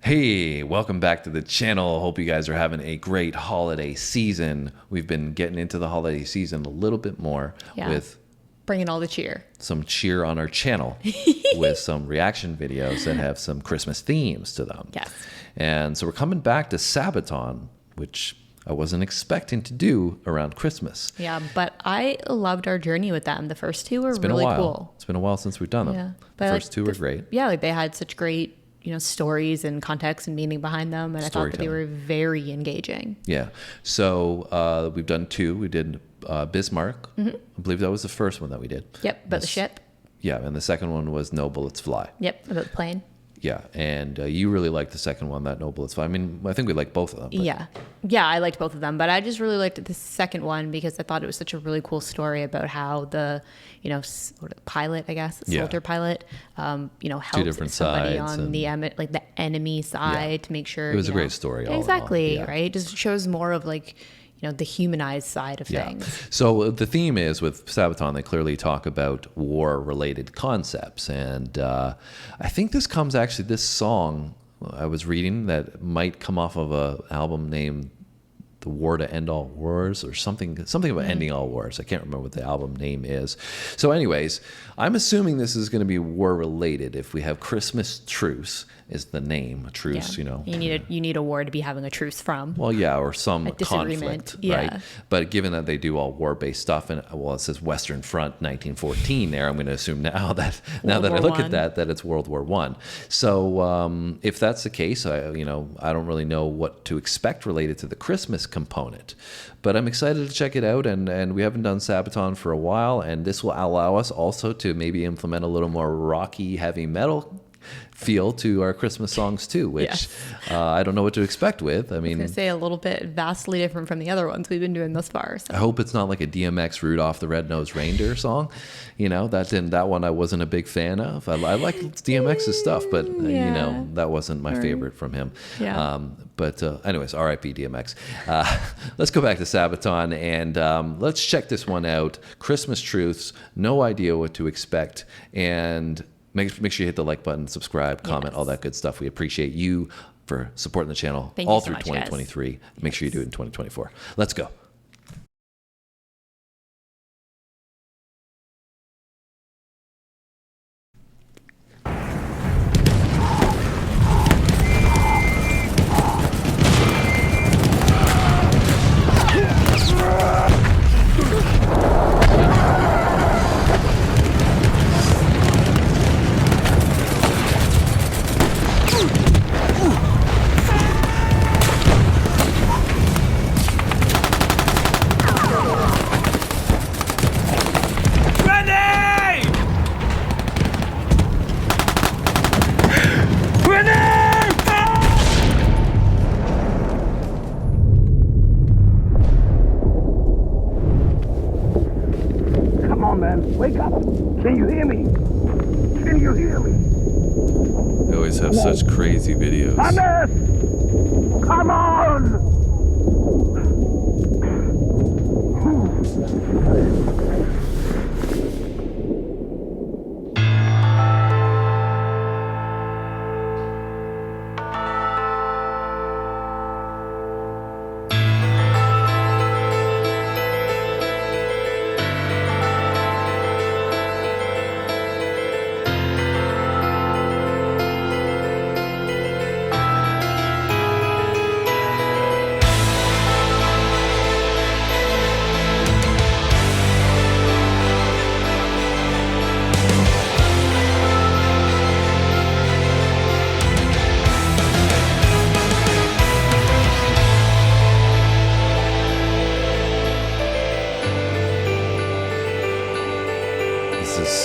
Hey, welcome back to the channel. Hope you guys are having a great holiday season. We've been getting into the holiday season a little bit more with bringing all the cheer. Some cheer on our channel with some reaction videos that have some Christmas themes to them. Yes. And so we're coming back to Sabaton, which I wasn't expecting to do around Christmas. Yeah, but I loved our journey with them. The first two were really cool. It's been a while since we've done them. Yeah. The first two were great. Yeah, like they had such great stories and context and meaning behind them. And I thought that they were very engaging. Yeah. So we've done two. We did Bismarck. I believe that was the first one that we did. Yep, about the ship. Yeah, and the second one was No Bullets Fly. Yep, about the plane. Yeah, and you really liked the second one, that No Bullets Fly. I mean, I think we liked both of them. Yeah, I liked both of them, but I just really liked the second one because I thought it was such a really cool story about how the, pilot, I guess, soldier pilot, helped somebody on the enemy side to make sure. It was a great story. Exactly, right? It just shows more of the humanized side of things. So the theme is with Sabaton, they clearly talk about war-related concepts. And I think this song I was reading that might come off of an album named The War to End All Wars or something about ending all wars. I can't remember what the album name is. So anyways, I'm assuming this is going to be war-related. If we have Christmas Truce is the name, Truce, You need a war to be having a truce from. Well, yeah, or some conflict, right? But given that they do all war-based stuff, and it says Western Front 1914 there, I'm going to assume now that I look at that it's World War I. So if that's the case, I don't really know what to expect related to the Christmas component, but I'm excited to check it out. And we haven't done Sabaton for a while, and this will allow us also to maybe implement a little more rocky, heavy metal feel to our Christmas songs too, which I don't know what to expect with. I mean, I was gonna say a little bit vastly different from the other ones we've been doing thus far. So. I hope it's not like a DMX Rudolph the Red-Nosed Reindeer song. That one I wasn't a big fan of. I like DMX's stuff, but that wasn't my favorite from him. Yeah. But anyways, R.I.P. DMX. Let's go back to Sabaton and let's check this one out. Christmas Truths, no idea what to expect, and make sure you hit the like button, subscribe, comment, all that good stuff. We appreciate you for supporting the channel all through 2023. Make sure you do it in 2024. Let's go. Wake up! Can you hear me? Can you hear me? They always have such crazy videos. Amidst! Come on!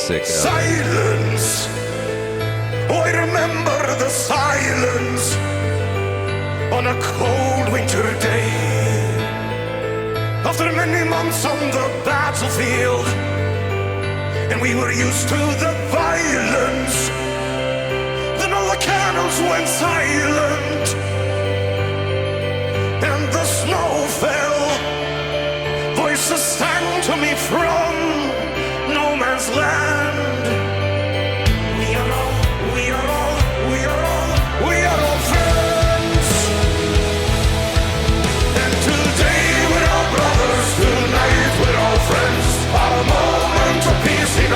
Sick. Silence. Oh, I remember the silence on a cold winter day. After many months on the battlefield, and we were used to the violence. Then all the cannons went silent, and the snow fell. Voices sang to me from no man's land. We are all friends.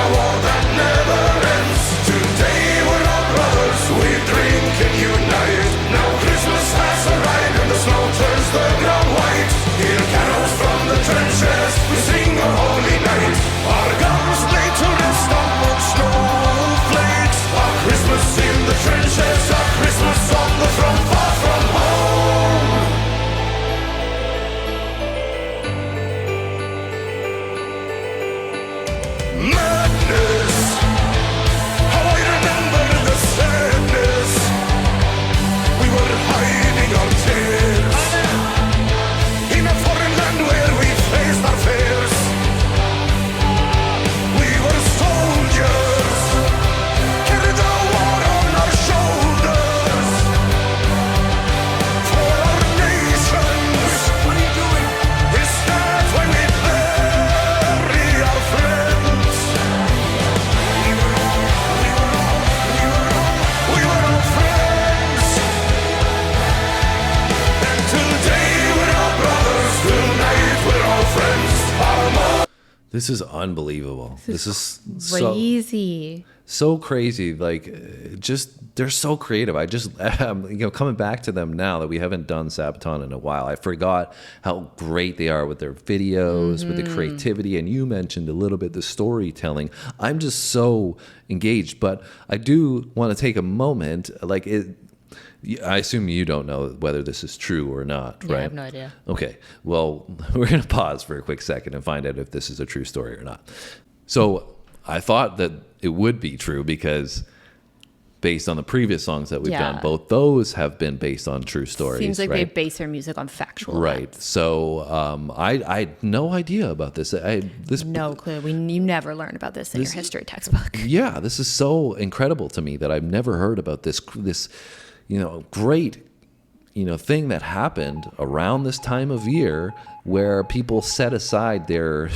a war that never ends. Today we're all brothers, we drink and unite. Now Christmas has arrived and the snow turns the ground white. Hear carols from the trenches, we sing a holy night. Our guns laid to rest on snowflakes. Our Christmas in the trenches, our Christmas on the front, far from home. Madness, how I remember the sadness. We were hiding our tears in a foreign land where we faced our fears. We were soldiers, carried the war on our shoulders. For our nations, what are you doing? Is that when we bury our friends? We were all friends. And today we're all brothers, tonight we're all friends. Our mother. This is unbelievable. This is Crazy. so crazy. Like, just they're so creative. I just coming back to them now that we haven't done Sabaton in a while. I forgot how great they are with their videos, with the creativity, and you mentioned a little bit the storytelling. I'm just so engaged, but I do want to take a moment. Like it. I assume you don't know whether this is true or not, right? I have no idea. Okay. Well, we're going to pause for a quick second and find out if this is a true story or not. So I thought that it would be true because based on the previous songs that we've done, both those have been based on true stories. Seems like right? they base their music on factual Right. events. So I had no idea about this. No clue. You never learn about this in your history textbook. Yeah, this is so incredible to me that I've never heard about this great, thing that happened around this time of year where people set aside their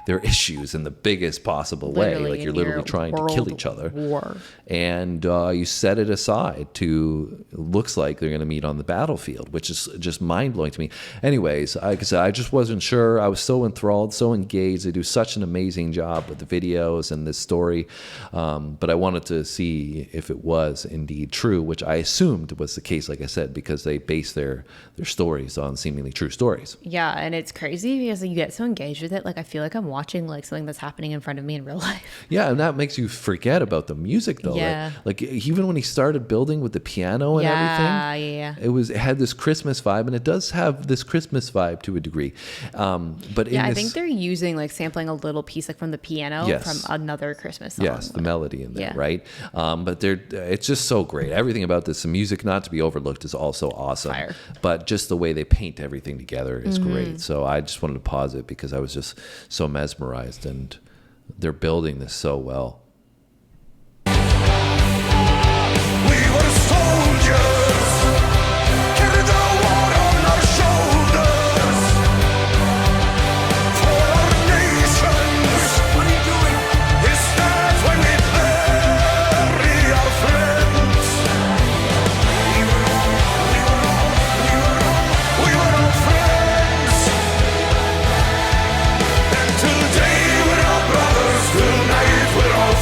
issues in the biggest possible way. Like you're literally trying to kill each other. War. And you set it aside to, looks like they're going to meet on the battlefield, which is just mind-blowing to me. Anyways, like I said, I just wasn't sure. I was so enthralled, so engaged. They do such an amazing job with the videos and this story. But I wanted to see if it was indeed true, which I assumed was the case, like I said, because they base their stories on seemingly true stories. Yeah, and it's crazy because you get so engaged with it. Like I feel like I'm watching like something that's happening in front of me in real life. Yeah, and that makes you forget about the music though. Yeah. Like even when he started building with the piano and everything, it had this Christmas vibe, and it does have this Christmas vibe to a degree. But I think they're using like sampling a little piece like from the piano from another Christmas song. Yes, the melody in there, right? But it's just so great. Everything about this, the music, not to be overlooked, is also awesome. Fire. But just the way they paint everything together is great. So I just wanted to pause it because I was just so mesmerized, and they're building this so well. We were soldiers, carried the war on our shoulders. For our nations, what are you doing? Is that when we bury our friends? We were all friends. And today we're all brothers, tonight we're all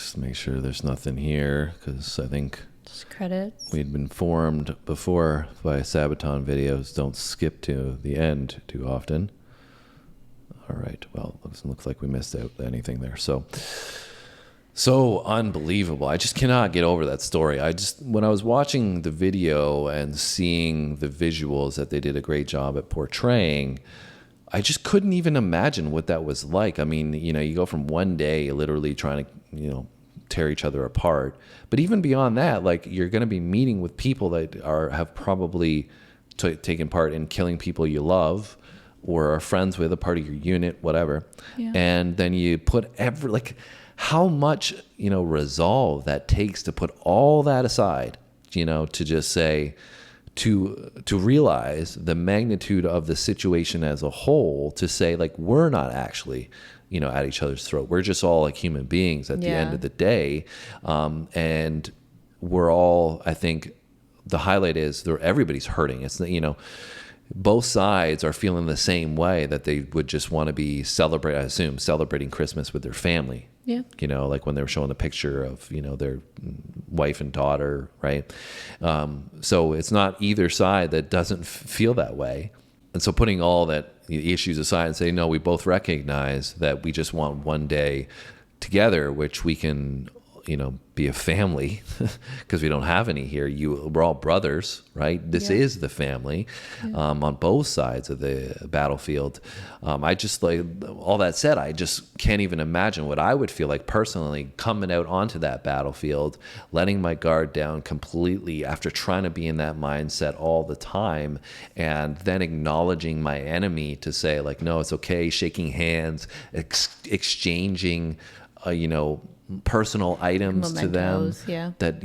just make sure there's nothing here, because I think just credits. We'd been informed before by Sabaton videos, don't skip to the end too often. All right, well, looks like we missed out anything there. So unbelievable. I just cannot get over that story. When I was watching the video and seeing the visuals that they did a great job at portraying, I just couldn't even imagine what that was like. I mean, you go from one day literally trying to, tear each other apart. But even beyond that, like, you're going to be meeting with people that have probably taken part in killing people you love or are friends with, a part of your unit, whatever. Yeah. And then you put how much, resolve that takes to put all that aside, to just say, to realize the magnitude of the situation as a whole, to say, like, we're not actually, at each other's throat. We're just all like human beings at the end of the day. And we're all, I think the highlight is everybody's hurting. It's, both sides are feeling the same way, that they would just want to be celebrating Christmas with their family. Yeah. Like when they were showing the picture of, their wife and daughter, right? So it's not either side that doesn't feel that way. And so putting all that issues aside and say, no, we both recognize that we just want one day together, which we can, be a family, because we don't have any here. We're all brothers, right? This is the family on both sides of the battlefield. I just, like, all that said, I just can't even imagine what I would feel like personally coming out onto that battlefield, letting my guard down completely after trying to be in that mindset all the time, and then acknowledging my enemy to say, like, no, it's okay, shaking hands, exchanging, personal items mementos, to them that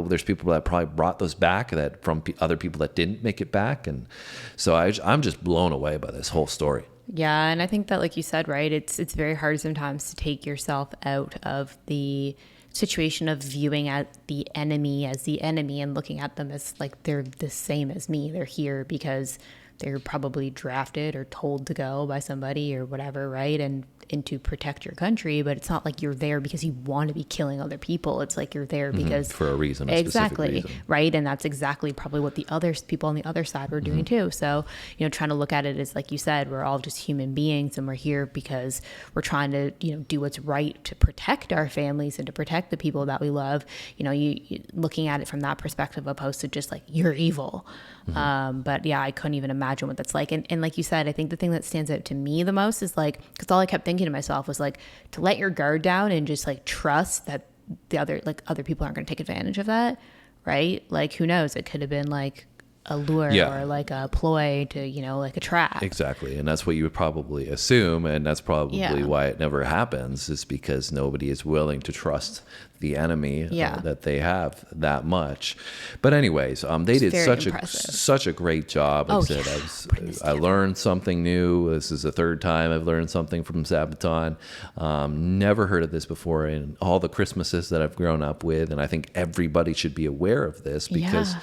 there's people that probably brought those back that from other people that didn't make it back. And so I'm just blown away by this whole story. Yeah. And I think that, like you said, right, it's very hard sometimes to take yourself out of the situation of viewing at the enemy as the enemy and looking at them as like they're the same as me. They're here because they're probably drafted or told to go by somebody or whatever, right? And to protect your country, but it's not like you're there because you want to be killing other people. It's like you're there because for a reason, exactly, reason. Right? And that's exactly probably what the other people on the other side were doing too. So, trying to look at it as, like you said, we're all just human beings, and we're here because we're trying to, do what's right to protect our families and to protect the people that we love. You looking at it from that perspective, opposed to just like, you're evil. But yeah, I couldn't even imagine what that's like. And like you said, I think the thing that stands out to me the most is like, because all I kept thinking to myself was like, to let your guard down and just like trust that the other people aren't going to take advantage of that, right? Like, who knows? It could have been like a lure or like a ploy to, like a trap. Exactly. And that's what you would probably assume. And that's probably why it never happens, is because nobody is willing to trust the enemy that they have that much. But anyways, they did such a great job. Like I said, I learned something new. This is the third time I've learned something from Sabaton. Never heard of this before in all the Christmases that I've grown up with. And I think everybody should be aware of this because,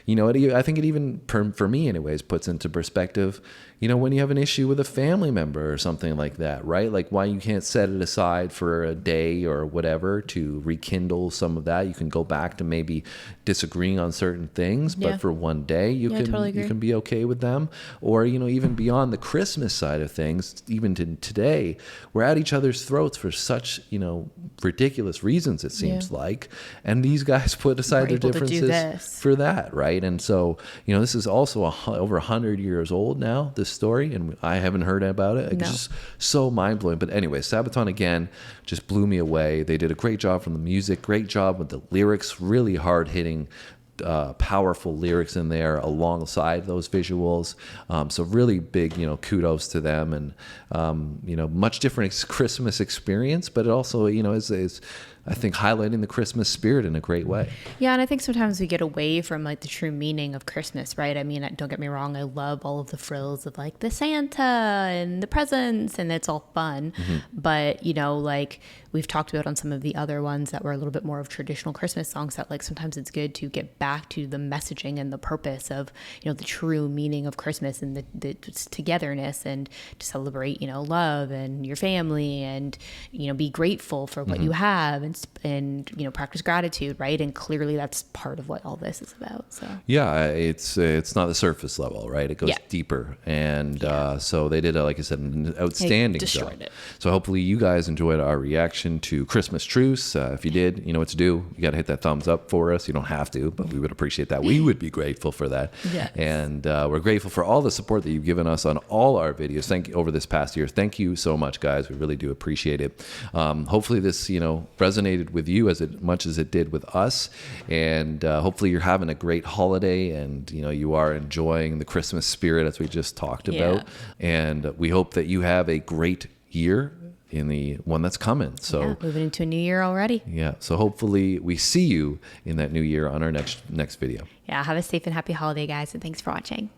I think it even, for me anyways, puts into perspective, when you have an issue with a family member or something like that, right? Like why you can't set it aside for a day or whatever to rekindle some of that. You can go back to maybe disagreeing on certain things, but for one day you can be okay with them. Or, even beyond the Christmas side of things, even to today, we're at each other's throats for such, ridiculous reasons, it seems like. And these guys put aside their differences for that, right? And so, this is also over 100 years old now, this story, and I haven't heard about it. It's just so mind-blowing. But anyway, Sabaton again just blew me away. They did a great job from the music, great job with the lyrics, really hard-hitting, powerful lyrics in there alongside those visuals. So really big, kudos to them, and much different Christmas experience, but it also, is I think highlighting the Christmas spirit in a great way. Yeah, and I think sometimes we get away from like the true meaning of Christmas, right? I mean, don't get me wrong, I love all of the frills of like the Santa and the presents, and it's all fun. But, like we've talked about on some of the other ones that were a little bit more of traditional Christmas songs, that like sometimes it's good to get back to the messaging and the purpose of, you know, the true meaning of Christmas and the togetherness, and to celebrate, you know, love and your family, and, you know, be grateful for what you have, and, you know, practice gratitude, right? And clearly that's part of what all this is about. So yeah, it's not the surface level, right? It goes deeper. And so they did, like I said, an outstanding job. It. So hopefully you guys enjoyed our reaction to Christmas Truce. If you did, you know what to do. You got to hit that thumbs up for us. You don't have to, but we would appreciate that. We would be grateful for that. Yes. And we're grateful for all the support that you've given us on all our videos. Thank you over this past year. Thank you so much, guys. We really do appreciate it. Hopefully this, you know, resonated with you as much as it did with us. And hopefully you're having a great holiday, and, you know, you are enjoying the Christmas spirit as we just talked about. And we hope that you have a great year in the one that's coming. So moving into a new year already. Yeah. So hopefully we see you in that new year on our next video. Yeah. Have a safe and happy holiday, guys. And thanks for watching.